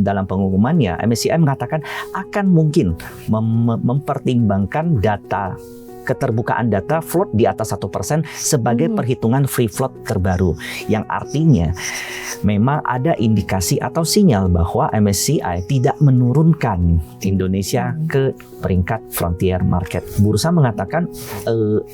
dalam pengumumannya, MSCI mengatakan akan mungkin mempertimbangkan data keterbukaan data float di atas 1% sebagai perhitungan free float terbaru, yang artinya memang ada indikasi atau sinyal bahwa MSCI tidak menurunkan Indonesia ke peringkat frontier market. Bursa mengatakan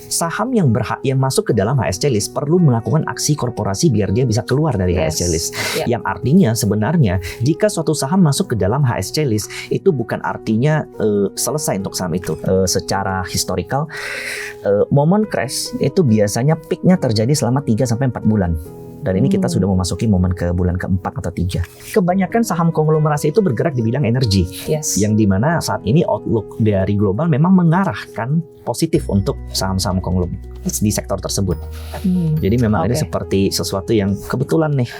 saham yang masuk ke dalam HSC list perlu melakukan aksi korporasi biar dia bisa keluar dari HSC list. Yang artinya sebenarnya jika suatu saham masuk ke dalam HSC list itu bukan artinya selesai untuk saham itu. Secara historical, momen crash itu biasanya peaknya terjadi selama 3-4 bulan. Dan ini kita sudah memasuki momen ke bulan keempat atau 3. Kebanyakan saham konglomerasi itu bergerak di bidang energi, yang dimana saat ini outlook dari global memang mengarahkan positif untuk saham-saham konglomerasi di sektor tersebut. Jadi memang ini seperti sesuatu yang kebetulan nih.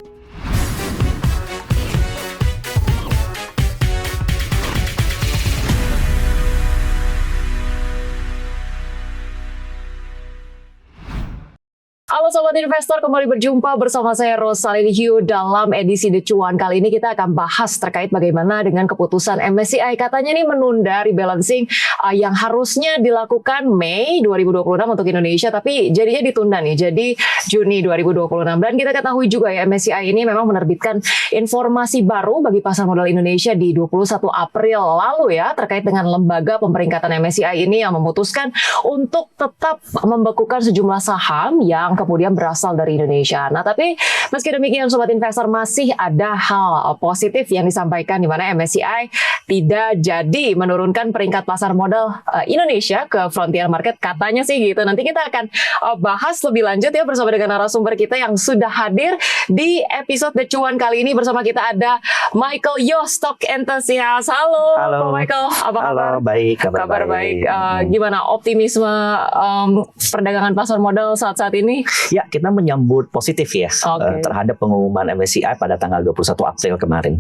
Halo Sobat Investor, kembali berjumpa bersama saya Rosalini Hiu dalam edisi The Cuan. Kali ini kita akan bahas terkait bagaimana dengan keputusan MSCI. Katanya nih menunda rebalancing yang harusnya dilakukan Mei 2026 untuk Indonesia, tapi jadinya ditunda nih, jadi Juni 2026. Dan kita ketahui juga ya MSCI ini memang menerbitkan informasi baru bagi pasar modal Indonesia di 21 April lalu ya, terkait dengan lembaga pemeringkatan MSCI ini yang memutuskan untuk tetap membekukan sejumlah saham yang kemudian berasal dari Indonesia. Nah, tapi meski demikian Sobat Investor, masih ada hal positif yang disampaikan di mana MSCI tidak jadi menurunkan peringkat pasar modal Indonesia ke frontier market, katanya sih gitu. Nanti kita akan bahas lebih lanjut ya bersama dengan narasumber kita yang sudah hadir di episode The Cuan kali ini. Bersama kita ada Michael Yo, Stock Enthusiast. Halo Michael, apa kabar? Halo, baik, kabar baik. Gimana optimisme perdagangan pasar modal saat ini? Ya, kita menyambut positif ya terhadap pengumuman MSCI pada tanggal 21 April kemarin.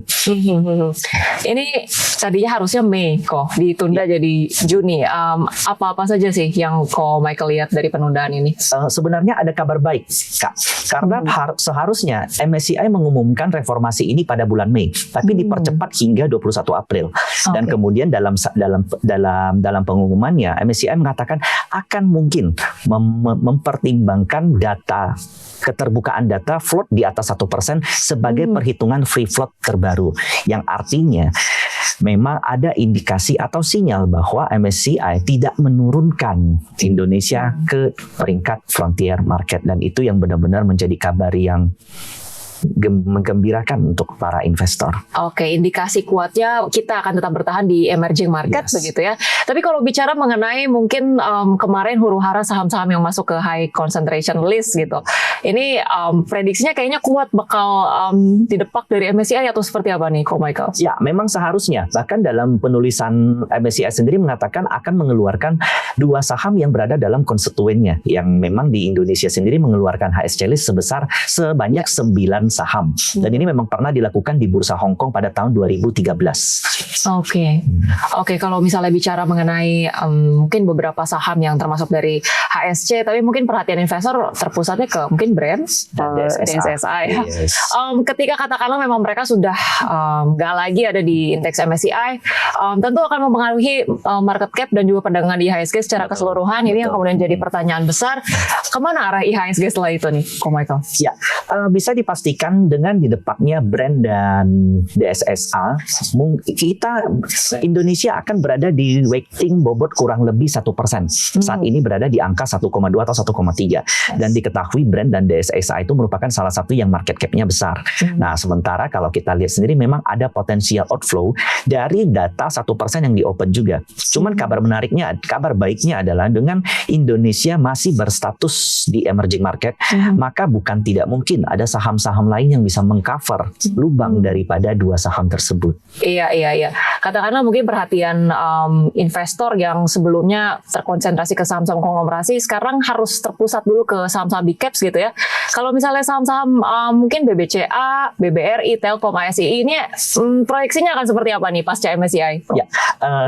Ini tadinya harusnya Mei kok, ditunda jadi Juni. Apa-apa saja sih yang kok Michael lihat dari penundaan ini? Sebenarnya ada kabar baik, Kak. Karena seharusnya MSCI mengumumkan reformasi ini pada bulan Mei, tapi dipercepat hingga 21 April. Dan kemudian dalam pengumumannya MSCI mengatakan akan mungkin mempertimbangkan data keterbukaan data float di atas 1% sebagai perhitungan free float terbaru, yang artinya memang ada indikasi atau sinyal bahwa MSCI tidak menurunkan Indonesia ke peringkat frontier market, dan itu yang benar-benar menjadi kabar yang menggembirakan untuk para investor. Oke, indikasi kuatnya kita akan tetap bertahan di emerging market begitu ya. Tapi kalau bicara mengenai mungkin kemarin huru-hara saham-saham yang masuk ke high concentration list gitu, ini prediksinya kayaknya kuat bakal didepak dari MSCI atau seperti apa nih, Ko Michael? Ya, memang seharusnya. Bahkan dalam penulisan MSCI sendiri mengatakan akan mengeluarkan 2 saham yang berada dalam konstituennya, yang memang di Indonesia sendiri mengeluarkan HSC list sebanyak 9 saham. Dan ini memang pernah dilakukan di Bursa Hong Kong pada tahun 2013. Oke, kalau misalnya bicara mengenai mungkin beberapa saham yang termasuk dari HSC, tapi mungkin perhatian investor terpusatnya ke mungkin brand DSSI. Ketika katakanlah memang mereka sudah nggak lagi ada di indeks MSCI, tentu akan mempengaruhi market cap dan juga perdagangan di IHSG secara keseluruhan. Ini yang kemudian jadi pertanyaan besar, kemana arah IHSG setelah itu nih, Ko Michael? Ya, bisa dipastikan dengan didepaknya brand dan DSSA, Indonesia akan berada di weighting bobot kurang lebih 1%. Saat ini berada di angka 1,2 atau 1,3. Dan diketahui brand dan DSSA itu merupakan salah satu yang market cap-nya besar. Nah, sementara kalau kita lihat sendiri memang ada potensial outflow dari data 1% yang di open juga. Cuman kabar baiknya adalah dengan Indonesia masih berstatus di emerging market, maka bukan tidak mungkin ada saham-saham lain yang bisa mengcover lubang daripada 2 saham tersebut. Iya. Katakanlah mungkin perhatian investor yang sebelumnya terkonsentrasi ke saham-saham konglomerasi sekarang harus terpusat dulu ke saham-saham big caps gitu ya. Kalau misalnya saham-saham mungkin BBCA, BBRI, Telkom, ASI ini proyeksinya akan seperti apa nih pasca MSCI? Ya,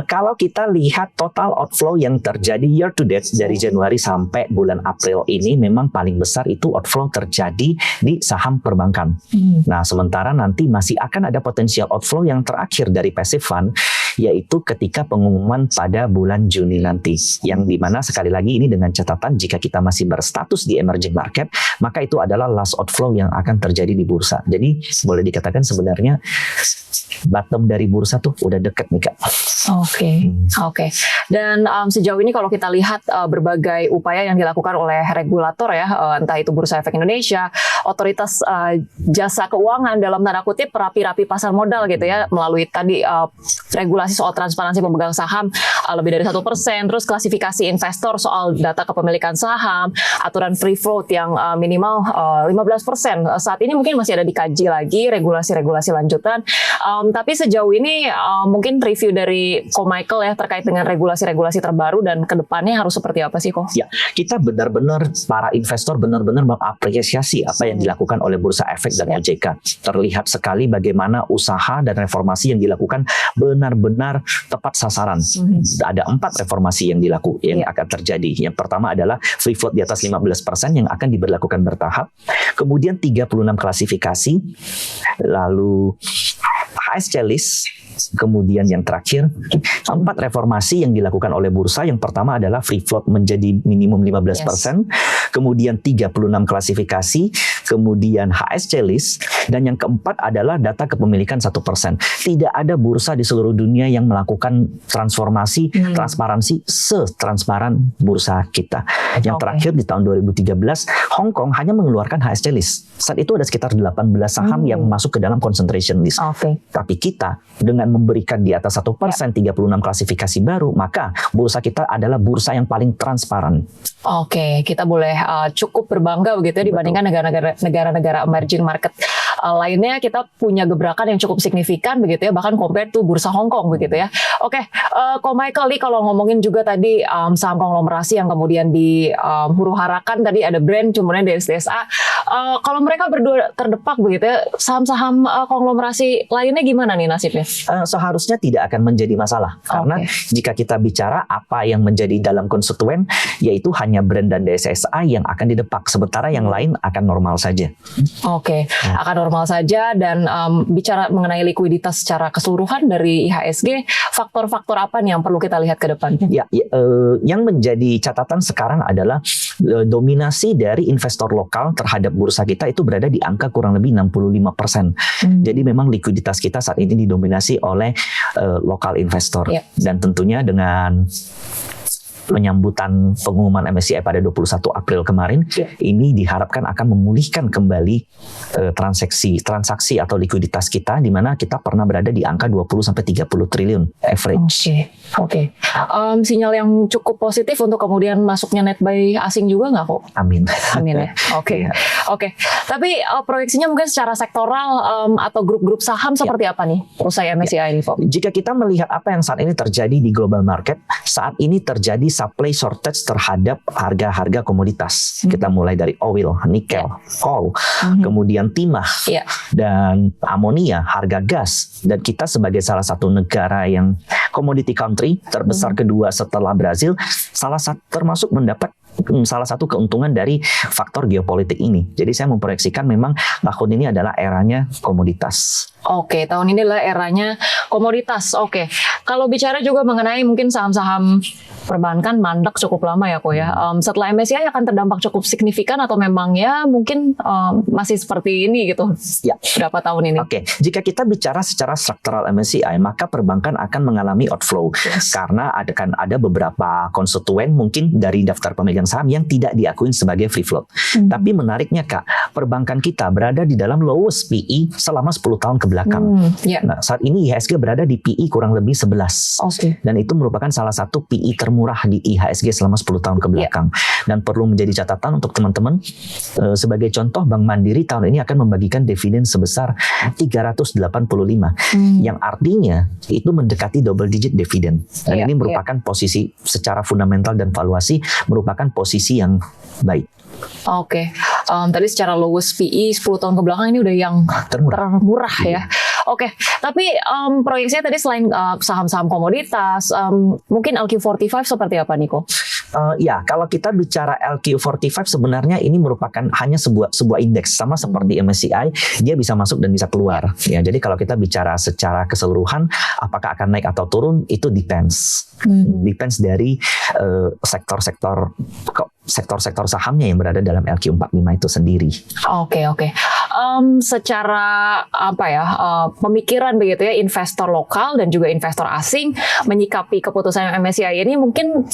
kalau kita lihat total outflow yang terjadi year to date dari Januari sampai bulan April ini, memang paling besar itu outflow terjadi di saham perbankan perbankan. Nah, sementara nanti masih akan ada potensial outflow yang terakhir dari passive fund, yaitu ketika pengumuman pada bulan Juni nanti. Yang dimana sekali lagi ini dengan catatan jika kita masih berstatus di emerging market, maka itu adalah last outflow yang akan terjadi di bursa. Jadi boleh dikatakan sebenarnya bottom dari bursa tuh udah deket nih Kak. Oke. Dan sejauh ini kalau kita lihat berbagai upaya yang dilakukan oleh regulator ya, entah itu Bursa Efek Indonesia, otoritas jasa keuangan dalam tanda kutip perapi-rapi pasar modal gitu ya, melalui tadi regulasi soal transparansi pemegang saham lebih dari 1%, terus klasifikasi investor soal data kepemilikan saham, aturan free float yang minimal 15%. Saat ini mungkin masih ada dikaji lagi regulasi-regulasi lanjutan. Tapi sejauh ini mungkin review dari Ko Michael ya terkait dengan regulasi-regulasi terbaru dan kedepannya harus seperti apa sih Ko? Ya, kita benar-benar para investor benar-benar mengapresiasi apa yang dilakukan oleh Bursa Efek dan OJK. Terlihat sekali bagaimana usaha dan reformasi yang dilakukan benar-benar tepat sasaran. Ada 4 reformasi yang akan terjadi. Yang pertama adalah free float di atas 15% yang akan diberlakukan bertahap. Kemudian 36 klasifikasi, lalu HSC list. Kemudian yang terakhir 4 reformasi yang dilakukan oleh bursa. Yang pertama adalah free float menjadi minimum 15%, kemudian 36 klasifikasi, kemudian HSC list, dan yang keempat adalah data kepemilikan 1%. Tidak ada bursa di seluruh dunia yang melakukan transformasi transparansi setransparan bursa kita. Yang terakhir di tahun 2013 Hong Kong hanya mengeluarkan HSC list. Saat itu ada sekitar 18 saham yang masuk ke dalam concentration list. Tapi kita dengan memberikan di atas 1%, 36 klasifikasi baru, maka bursa kita adalah bursa yang paling transparan. Kita boleh cukup berbangga begitu ya, dibandingkan negara-negara emerging market lainnya. Kita punya gebrakan yang cukup signifikan begitu ya, bahkan compared to bursa Hong Kong begitu ya. Ko Michael, nih kalau ngomongin juga tadi saham konglomerasi yang kemudian di huru-harakan tadi ada brand kemudian DSDSA. Kalau mereka berdua terdepak begitu ya, saham-saham konglomerasi lainnya gimana nih nasibnya? Seharusnya tidak akan menjadi masalah karena jika kita bicara apa yang menjadi dalam konstituen, yaitu hanya brand dan DSSA yang akan didepak, sementara yang lain akan normal saja. Akan normal saja. Dan bicara mengenai likuiditas secara keseluruhan dari IHSG, faktor-faktor apa nih yang perlu kita lihat ke depan? Yang menjadi catatan sekarang adalah dominasi dari investor lokal terhadap bursa kita itu berada di angka kurang lebih 65%. Jadi memang likuiditas kita saat ini didominasi oleh lokal investor. Dan tentunya dengan penyambutan pengumuman MSCI pada 21 April kemarin, ini diharapkan akan memulihkan kembali transaksi atau likuiditas kita, di mana kita pernah berada di angka 20-30 triliun average. Sinyal yang cukup positif untuk kemudian masuknya net buy asing juga nggak kok? Amin ya. Tapi proyeksinya mungkin secara sektoral atau grup-grup saham seperti apa nih usai MSCI ini, Kok? Jika kita melihat apa yang saat ini terjadi di global market, saat ini terjadi supply shortage terhadap harga-harga komoditas. Kita mulai dari oil, nikel, coal, kemudian timah, dan amonia, harga gas. Dan kita sebagai salah satu negara yang commodity country terbesar kedua setelah Brazil, termasuk mendapat salah satu keuntungan dari faktor geopolitik ini. Jadi saya memproyeksikan memang tahun ini adalah eranya komoditas. Tahun ini adalah eranya komoditas. Kalau bicara juga mengenai mungkin saham-saham perbankan mandek cukup lama ya kok ya. Setelah MSCI akan terdampak cukup signifikan atau memang ya mungkin masih seperti ini gitu? Berapa tahun ini? Jika kita bicara secara struktural MSCI, maka perbankan akan mengalami outflow karena ada beberapa konstituen mungkin dari daftar pemegang saham yang tidak diakui sebagai free float. Tapi menariknya Kak, perbankan kita berada di dalam lowest PE selama 10 tahun ke belakang. Nah, saat ini IHSG berada di PE kurang lebih 11. Dan itu merupakan salah satu PE termurah di IHSG selama 10 tahun ke belakang. Dan perlu menjadi catatan untuk teman-teman, sebagai contoh Bank Mandiri tahun ini akan membagikan dividen sebesar 385, yang artinya itu mendekati double digit dividen. Dan ini merupakan posisi secara fundamental dan valuasi merupakan posisi yang baik. Tadi secara lowest PE 10 tahun ke belakang ini udah yang termurah ya. Tapi proyeksinya tadi selain saham-saham komoditas, mungkin LQ45 seperti apa nih kok? Ya, kalau kita bicara LQ45 sebenarnya ini merupakan hanya sebuah indeks sama seperti MSCI, dia bisa masuk dan bisa keluar. Ya, jadi kalau kita bicara secara keseluruhan, apakah akan naik atau turun itu depends. Depends dari sektor-sektor sahamnya yang berada dalam LQ45 itu sendiri. Oke. Secara pemikiran begitu ya, investor lokal dan juga investor asing menyikapi keputusan MSCI ini mungkin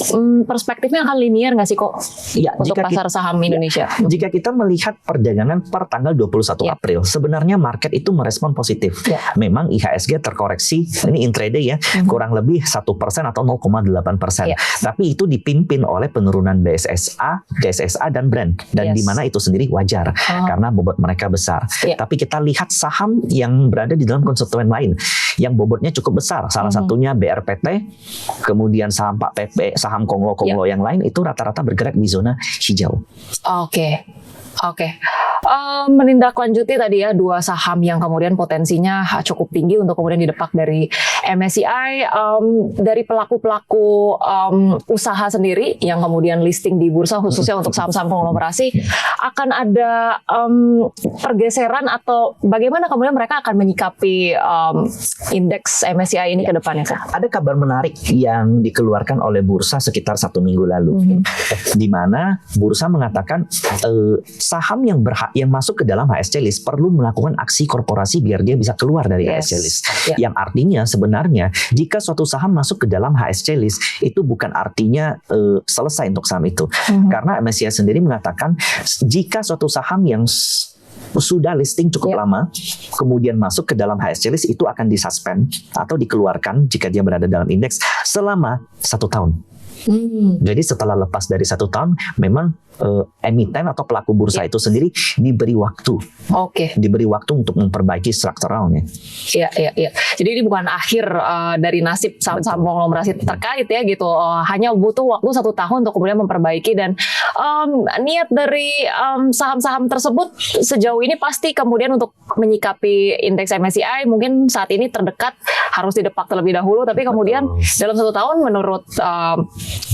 perspektifnya akan linear nggak sih kok Ya, untuk pasar saham Indonesia? Jika kita melihat perdagangan per tanggal 21 Ya. April, sebenarnya market itu merespon positif. Ya. Memang IHSG terkoreksi, ini intraday ya, kurang lebih 1% atau 0,8%. Ya. Tapi itu dipimpin oleh penurunan DSSA dan Brent. Dan di mana itu sendiri wajar, karena bobot mereka besar. Ya. Tapi kita lihat saham yang berada di dalam konstituen lain, yang bobotnya cukup besar. Salah satunya BRPT, kemudian saham Pak PP, saham Konglo yang lain, itu rata-rata bergerak di zona hijau. Oke. Menindaklanjuti tadi ya 2 saham yang kemudian potensinya cukup tinggi untuk kemudian didepak dari MSCI, dari pelaku-pelaku usaha sendiri yang kemudian listing di bursa khususnya untuk saham-saham konglomerasi, akan ada pergeseran atau bagaimana kemudian mereka akan menyikapi indeks MSCI ini ke depannya, Kak? Ada kabar menarik yang dikeluarkan oleh bursa sekitar 1 minggu lalu, di mana bursa mengatakan saham yang masuk ke dalam HSC list perlu melakukan aksi korporasi biar dia bisa keluar dari HSC list. Yang artinya sebenarnya jika suatu saham masuk ke dalam HSC list itu bukan artinya selesai untuk saham itu, karena MSCI sendiri mengatakan jika suatu saham yang sudah listing cukup lama, kemudian masuk ke dalam HSC list, itu akan disuspend atau dikeluarkan jika dia berada dalam indeks selama 1 tahun. Jadi setelah lepas dari 1 tahun, memang emiten atau pelaku bursa itu sendiri diberi waktu. Diberi waktu untuk memperbaiki strukturalnya. Iya. Jadi ini bukan akhir dari nasib saham-saham konglomerasi terkait ya gitu. Hanya butuh waktu 1 tahun untuk kemudian memperbaiki, dan niat dari saham-saham tersebut sejauh ini pasti kemudian untuk menyikapi indeks MSCI mungkin saat ini terdekat harus didepak terlebih dahulu, tapi kemudian dalam 1 tahun menurut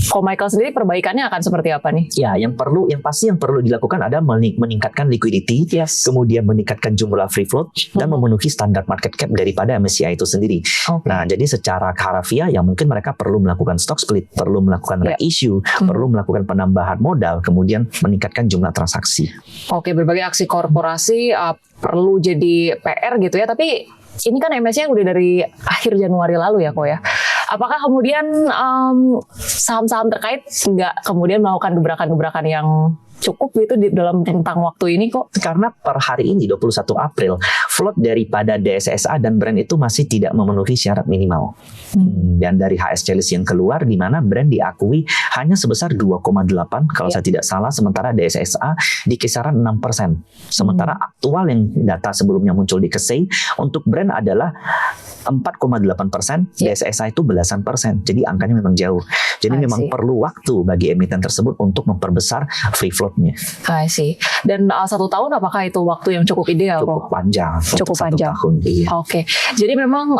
Ko Michael sendiri perbaikannya akan seperti apa nih? Ya, yang pasti yang perlu dilakukan ada meningkatkan liquidity, kemudian meningkatkan jumlah free float dan memenuhi standar market cap daripada MSCI itu sendiri. Nah, jadi secara harafiah ya mungkin mereka perlu melakukan stock split, perlu melakukan reissue, perlu melakukan penambahan modal, kemudian meningkatkan jumlah transaksi. Berbagai aksi korporasi perlu jadi PR gitu ya, tapi ini kan MSCI udah dari akhir Januari lalu ya kok ya. Apakah kemudian saham-saham terkait nggak kemudian melakukan gebrakan-gebrakan yang cukup gitu di dalam rentang waktu ini kok? Karena per hari ini 21 April float daripada DSSA dan Brent itu masih tidak memenuhi syarat minimal. Dan dari HSC list yang keluar di mana Brent diakui hanya sebesar 2,8 kalau saya tidak salah, sementara DSSA di kisaran 6%. Sementara aktual yang data sebelumnya muncul di KSEI untuk Brent adalah 4,8%, DSSA itu belasan persen. Jadi angkanya memang jauh. Jadi memang perlu waktu bagi emiten tersebut untuk memperbesar free float-nya. I see. Dan 1 tahun apakah itu waktu yang cukup ideal? Cukup panjang. Cukup panjang. 1 tahun. Iya. Jadi memang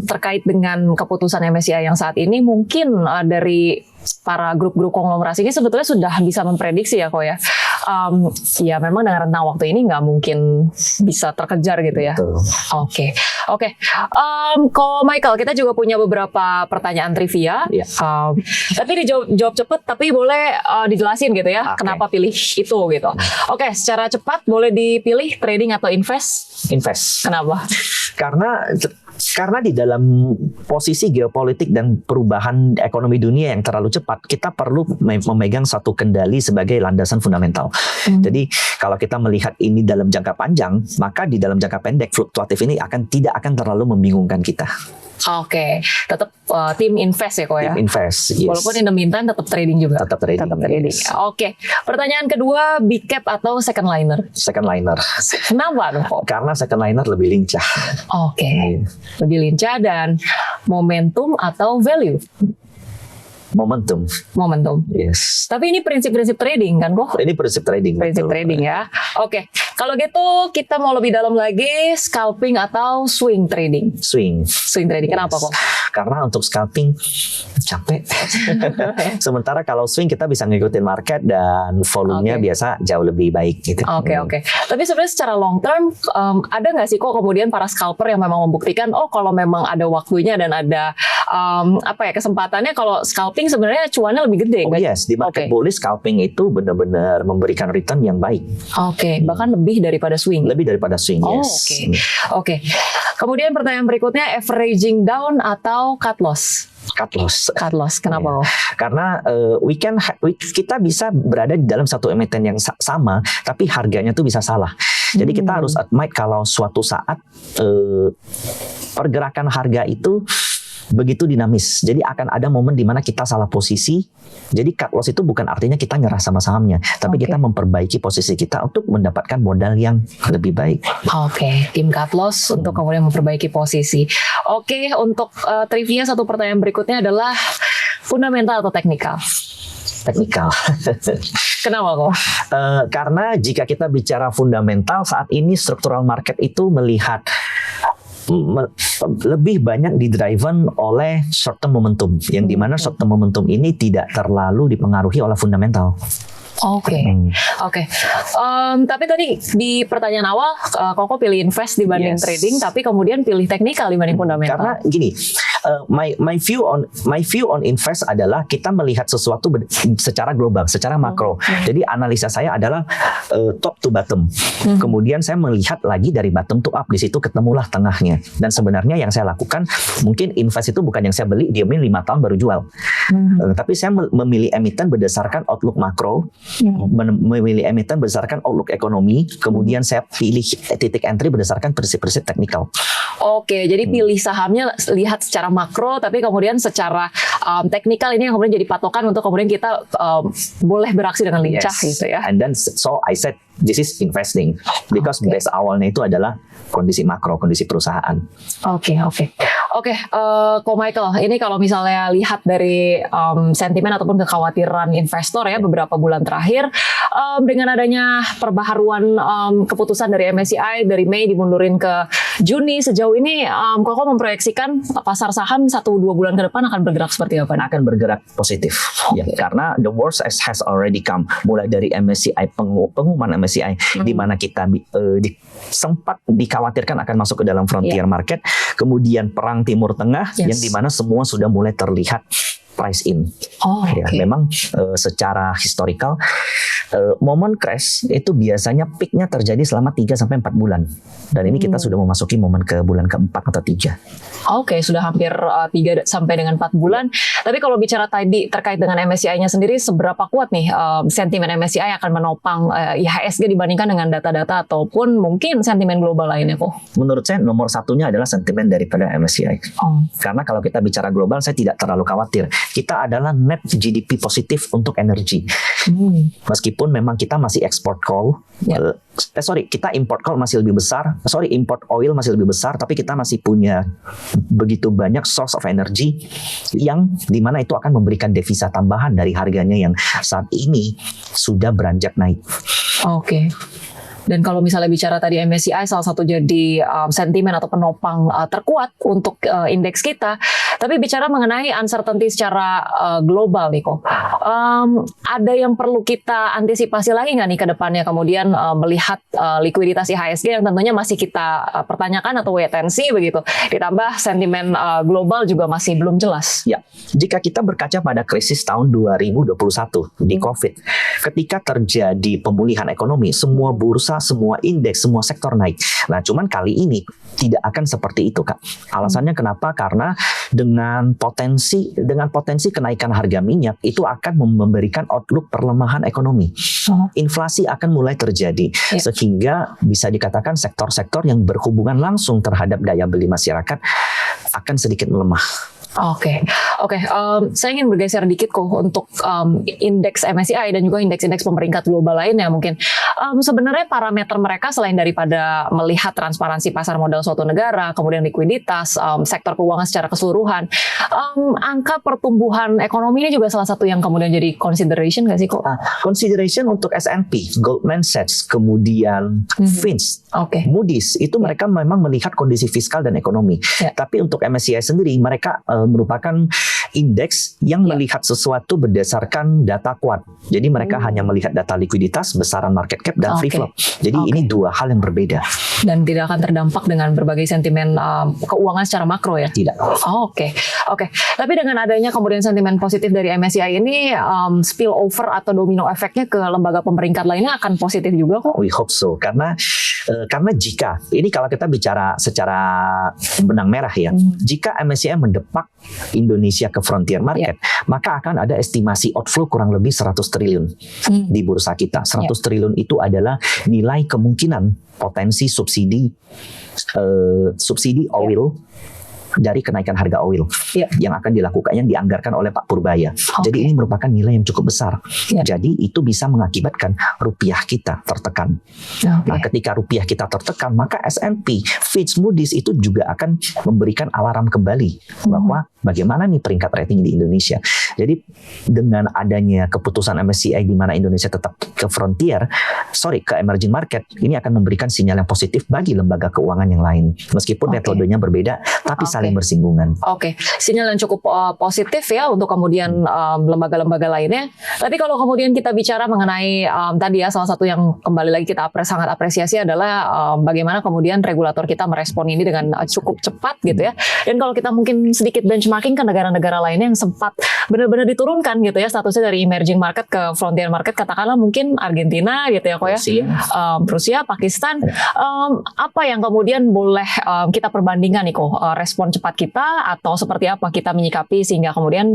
terkait dengan keputusan MSCI yang saat ini mungkin dari para grup-grup konglomerasi ini sebetulnya sudah bisa memprediksi ya kok ya. Ya memang dengan rentang waktu ini nggak mungkin bisa terkejar gitu ya. Oke. Ko Michael, kita juga punya beberapa pertanyaan trivia. Tapi dijawab cepat, tapi boleh dijelasin gitu ya kenapa pilih itu gitu. Secara cepat boleh dipilih trading atau invest? Invest. Kenapa? Karena di dalam posisi geopolitik dan perubahan ekonomi dunia yang terlalu cepat, kita perlu memegang satu kendali sebagai landasan fundamental. Jadi kalau kita melihat ini dalam jangka panjang, maka di dalam jangka pendek fluktuatif ini tidak akan terlalu membingungkan kita. Tetap tim invest ya kok ya. Tim invest, yes. Walaupun in the meantime tetap trading juga. Tetap trading. Yes. Pertanyaan kedua, big cap atau second liner? Second liner. Kenapa dong? Karena second liner lebih lincah. Lebih lincah dan momentum atau value? Momentum. Yes. Tapi ini prinsip-prinsip trading kan kok? Ini prinsip trading. Prinsip betul. trading ya. Oke. Kalau gitu kita mau lebih dalam lagi, scalping atau swing trading? Swing. Swing trading. Kenapa kok? Karena untuk scalping capek. Sementara kalau swing kita bisa ngikutin market dan volumenya biasa jauh lebih baik gitu. Oke. Tapi sebenarnya secara long term ada nggak sih kok kemudian para scalper yang memang membuktikan kalau memang ada waktunya dan ada kesempatannya kalau scalping sebenarnya cuannya lebih gede? Oh yes, di market bullish scalping itu benar-benar memberikan return yang baik. Bahkan lebih daripada swing. Lebih daripada swing, yes. Oke. Kemudian pertanyaan berikutnya, averaging down atau cut loss? Cut loss. Kenapa? Karena kita bisa berada di dalam satu emiten yang sama, tapi harganya tuh bisa salah. Jadi kita harus admit kalau suatu saat pergerakan harga itu begitu dinamis. Jadi akan ada momen di mana kita salah posisi. Jadi cut loss itu bukan artinya kita nyerah sama sahamnya, tapi kita memperbaiki posisi kita untuk mendapatkan modal yang lebih baik. Tim cut loss untuk kemudian memperbaiki posisi. Untuk trivia satu pertanyaan berikutnya adalah fundamental atau teknikal? Teknikal. Kenapa kok? Karena jika kita bicara fundamental saat ini struktural market itu melihat lebih banyak didriven oleh short term momentum, yang dimana short term momentum ini tidak terlalu dipengaruhi oleh fundamental. Tapi tadi di pertanyaan awal Koko pilih invest dibanding trading, tapi kemudian pilih teknikal dibanding fundamental. Karena gini, my view on invest adalah kita melihat sesuatu secara global, secara makro. Jadi analisa saya adalah top to bottom. Kemudian saya melihat lagi dari bottom to up, di situ ketemulah tengahnya. Dan sebenarnya yang saya lakukan, mungkin invest itu bukan yang saya beli diamin 5 tahun baru jual. Tapi saya memilih emiten berdasarkan outlook makro, memilih emiten berdasarkan outlook ekonomi, kemudian saya pilih titik entry berdasarkan prinsip-prinsip teknikal. Jadi pilih sahamnya lihat secara makro, tapi kemudian secara teknikal ini yang kemudian jadi patokan untuk kemudian kita boleh beraksi dengan lincah gitu ya. And then so I said this is investing because base awalnya itu adalah kondisi makro, kondisi perusahaan. Ko Michael, ini kalau misalnya lihat dari sentimen ataupun kekhawatiran investor ya beberapa bulan terakhir, dengan adanya perbaharuan keputusan dari MSCI dari Mei dimundurin ke Juni, sejauh ini Koko memproyeksikan pasar saham 1-2 bulan ke depan akan bergerak seperti apa? Akan bergerak positif, karena the worst has already come. Mulai dari MSCI, pengumuman MSCI di mana kita sempat dikhawatirkan akan masuk ke dalam frontier market, kemudian perang Timur Tengah yang dimana semua sudah mulai terlihat price in. Memang secara historical momen crash itu biasanya peaknya terjadi selama 3-4 bulan. Dan ini kita sudah memasuki momen ke bulan keempat atau 3. Sudah hampir 3 sampai dengan 4 bulan. Tapi kalau bicara tadi terkait dengan MSCI-nya sendiri, seberapa kuat nih sentimen MSCI akan menopang IHSG dibandingkan dengan data-data ataupun mungkin sentimen global lainnya kok? Menurut saya nomor satunya adalah sentimen daripada MSCI. Karena kalau kita bicara global, saya tidak terlalu khawatir. Kita adalah net GDP positif untuk energi. Meskipun memang kita masih ekspor coal, kita import coal masih lebih besar, import oil masih lebih besar, tapi kita masih punya begitu banyak source of energy yang dimana itu akan memberikan devisa tambahan dari harganya yang saat ini sudah beranjak naik. Dan kalau misalnya bicara tadi MSCI salah satu jadi sentimen atau penopang terkuat untuk indeks kita, tapi bicara mengenai uncertainty secara global nih kok, ada yang perlu kita antisipasi lagi nggak nih ke depannya kemudian melihat likuiditas IHSG yang tentunya masih kita pertanyakan atau wait and see begitu, ditambah sentimen global juga masih belum jelas. Jika kita berkaca pada krisis tahun 2021 di COVID, ketika terjadi pemulihan ekonomi, semua bursa, semua indeks, semua sektor naik. Nah, cuman kali ini tidak akan seperti itu, Kak. Alasannya kenapa? Karena dengan potensi kenaikan harga minyak itu akan memberikan outlook perlemahan ekonomi. Inflasi akan mulai terjadi, sehingga bisa dikatakan sektor-sektor yang berhubungan langsung terhadap daya beli masyarakat akan sedikit melemah. Oke. Saya ingin bergeser dikit kok untuk indeks MSCI dan juga indeks-indeks pemeringkat global lainnya mungkin. Sebenarnya parameter mereka selain daripada melihat transparansi pasar modal suatu negara, kemudian likuiditas, sektor keuangan secara keseluruhan, angka pertumbuhan ekonomi ini juga salah satu yang kemudian jadi consideration nggak sih kok? Consideration untuk S&P, Goldman Sachs, kemudian Fitch, Moody's, itu mereka memang melihat kondisi fiskal dan ekonomi. Tapi untuk MSCI sendiri mereka merupakan indeks yang melihat sesuatu berdasarkan data kuat. Jadi mereka hanya melihat data likuiditas, besaran market cap, dan free float. Jadi ini dua hal yang berbeda. Dan tidak akan terdampak dengan berbagai sentimen keuangan secara makro ya? Tidak. Oke. Tapi dengan adanya kemudian sentimen positif dari MSCI ini, spill over atau domino efeknya ke lembaga pemeringkat lainnya akan positif juga kok? We hope so. Karena jika, ini kalau kita bicara secara benang merah ya, jika MSCI mendepak Indonesia ke frontier market, maka akan ada estimasi outflow kurang lebih 100 triliun di bursa kita. 100 triliun itu adalah nilai kemungkinan potensi subsidi oil dari kenaikan harga oil yang akan dilakukan, yang dianggarkan oleh Pak Purbaya. Jadi ini merupakan nilai yang cukup besar. Jadi itu bisa mengakibatkan rupiah kita tertekan. Nah, ketika rupiah kita tertekan, maka S&P, Fitch, Moody's itu juga akan memberikan alarm kembali bahwa bagaimana nih peringkat rating di Indonesia. Jadi dengan adanya keputusan MSCI di mana Indonesia tetap ke frontier, ke emerging market, ini akan memberikan sinyal yang positif bagi lembaga keuangan yang lain. Meskipun metodenya berbeda, tapi saling bersinggungan. Sinyal yang cukup positif ya untuk kemudian lembaga-lembaga lainnya. Tapi kalau kemudian kita bicara mengenai tadi ya, salah satu yang kembali lagi kita sangat apresiasi adalah bagaimana kemudian regulator kita merespon ini dengan cukup cepat gitu ya. Dan kalau kita mungkin sedikit benchmarking ke negara-negara lainnya yang sempat benar-benar diturunkan gitu ya statusnya dari emerging market ke frontier market, katakanlah mungkin Argentina gitu ya kok ya, Rusia, Pakistan, apa yang kemudian boleh kita perbandingkan nih kok, respon cepat kita atau seperti apa kita menyikapi sehingga kemudian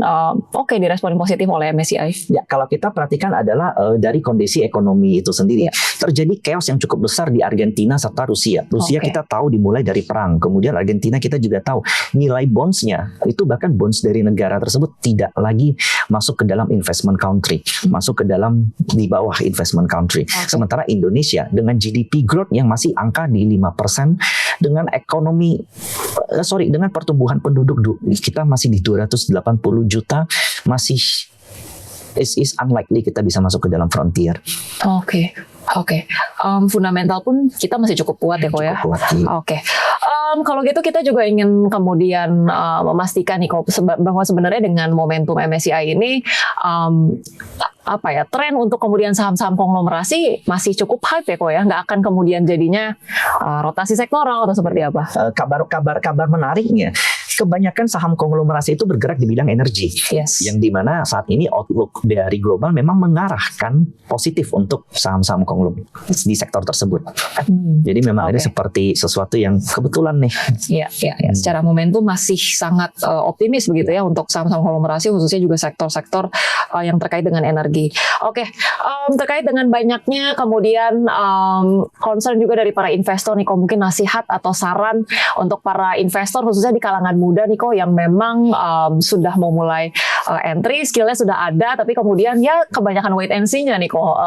direspon positif oleh MSCI? Ya, kalau kita perhatikan adalah dari kondisi ekonomi itu sendiri. Terjadi chaos yang cukup besar di Argentina serta Rusia. Rusia kita tahu dimulai dari perang, kemudian Argentina kita juga tahu nilai bonds-nya itu bahkan bonds dari negara tersebut tidak lagi masuk ke dalam investment country, masuk ke dalam di bawah investment country. Sementara Indonesia dengan GDP growth yang masih angka di 5%, dengan ekonomi dengan pertumbuhan penduduk kita masih di 280 juta, masih is unlikely kita bisa masuk ke dalam frontier. Fundamental pun kita masih cukup kuat ya kok ya. Kalau gitu kita juga ingin kemudian memastikan nih kok bahwa sebenarnya dengan momentum MSCI ini tren untuk kemudian saham-saham konglomerasi masih cukup hype ya kok ya, nggak akan kemudian jadinya rotasi sektoral atau seperti apa? Kabar menariknya, kebanyakan saham konglomerasi itu bergerak di bidang energi, yang dimana saat ini outlook dari global memang mengarahkan positif untuk saham-saham konglomerasi di sektor tersebut. Jadi memang ini seperti sesuatu yang kebetulan nih. Secara momentum masih sangat optimis begitu ya untuk saham-saham konglomerasi, khususnya juga sektor-sektor yang terkait dengan energi. Terkait dengan banyaknya kemudian concern juga dari para investor nih kok, mungkin nasihat atau saran untuk para investor khususnya di kalangan muda nih kok yang memang sudah mau mulai entry, skillnya sudah ada, tapi kemudian ya kebanyakan wait and see-nya nih kok.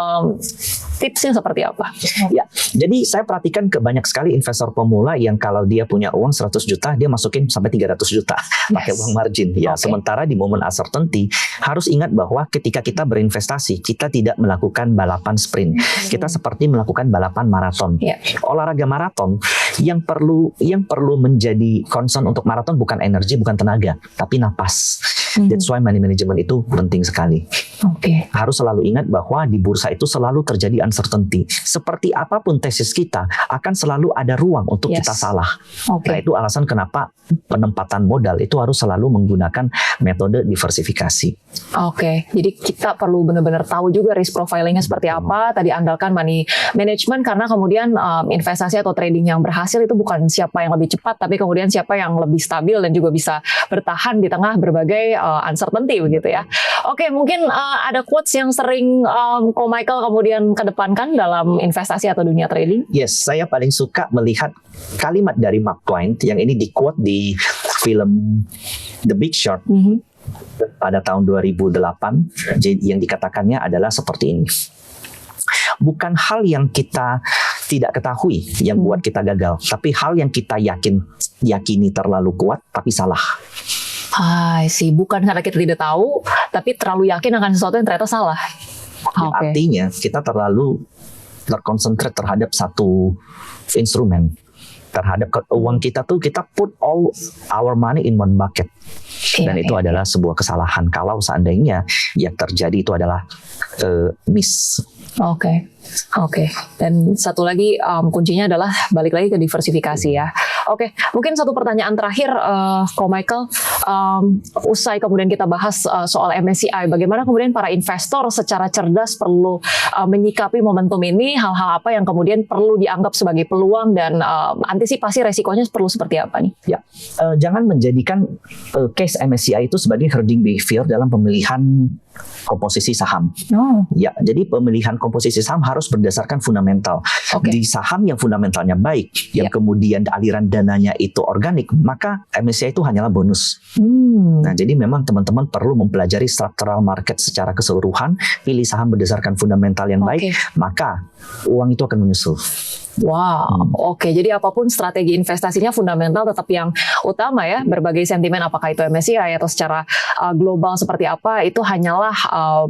Tipsnya seperti apa? Ya, jadi saya perhatikan banyak sekali investor pemula yang kalau dia punya uang 100 juta, dia masukin sampai 300 juta pakai uang margin. Sementara di momen uncertainty harus ingat bahwa ketika kita berinvestasi, kita tidak melakukan balapan sprint. Kita seperti melakukan balapan maraton. Olahraga maraton yang perlu menjadi concern untuk maraton bukan energi, bukan tenaga, tapi napas. That's why money management itu penting sekali. Harus selalu ingat bahwa di bursa itu selalu terjadi uncertainty. Seperti apapun tesis kita, akan selalu ada ruang untuk kita salah. Nah, itu alasan kenapa penempatan modal itu harus selalu menggunakan metode diversifikasi. Jadi kita perlu benar-benar tahu juga risk profilingnya seperti apa. Tadi andalkan money management karena kemudian investasi atau trading yang berhasil itu bukan siapa yang lebih cepat, tapi kemudian siapa yang lebih stabil dan juga bisa bertahan di tengah berbagai uncertainty begitu ya. Mungkin ada quotes yang sering Ko Michael kemudian kedepankan dalam investasi atau dunia trading? Yes, saya paling suka melihat kalimat dari Mark Twain yang ini di quote di film The Big Short pada tahun 2008 yang dikatakannya adalah seperti ini. Bukan hal yang kita tidak ketahui yang buat kita gagal, tapi hal yang kita yakini terlalu kuat tapi salah. Bukan karena kita tidak tahu, tapi terlalu yakin akan sesuatu yang ternyata salah. Artinya kita terlalu terkonsentrate terhadap satu instrumen, terhadap uang kita tuh kita put all our money in one bucket. Dan itu adalah sebuah kesalahan kalau seandainya yang terjadi itu adalah miss. Oke. Dan satu lagi kuncinya adalah balik lagi ke diversifikasi ya. Oke, mungkin satu pertanyaan terakhir, Ko Michael, usai kemudian kita bahas soal MSCI, bagaimana kemudian para investor secara cerdas perlu menyikapi momentum ini, hal-hal apa yang kemudian perlu dianggap sebagai peluang dan antisipasi resikonya perlu seperti apa nih? Ya, jangan menjadikan case MSCI itu sebagai herding behavior dalam pemilihan komposisi saham. Ya, jadi pemilihan komposisi saham harus berdasarkan fundamental. Di saham yang fundamentalnya baik, yang kemudian aliran dananya itu organik, maka MSCI itu hanyalah bonus. Nah, jadi memang teman-teman perlu mempelajari structural market secara keseluruhan, pilih saham berdasarkan fundamental yang baik, maka uang itu akan menyusul. Jadi apapun strategi investasinya fundamental tetap yang utama ya, berbagai sentimen apakah itu MSCI atau secara global seperti apa, itu hanyalah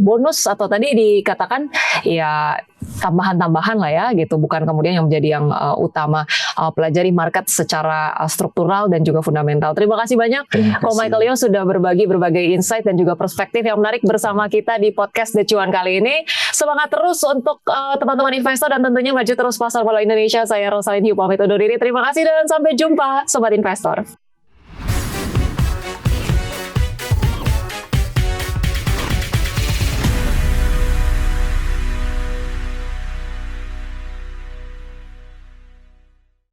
bonus atau tadi dikatakan ya tambahan-tambahan lah ya gitu, bukan kemudian yang menjadi yang utama. Pelajari market secara struktural dan juga fundamental. Terima kasih banyak Ko Michael Leo sudah berbagi berbagai insight dan juga perspektif yang menarik bersama kita di podcast The Cuan kali ini. Semangat terus untuk teman-teman investor dan tentunya maju terus pasar bola Indonesia. Saya Rosalini pamit undur diri. Terima kasih dan sampai jumpa Sobat Investor.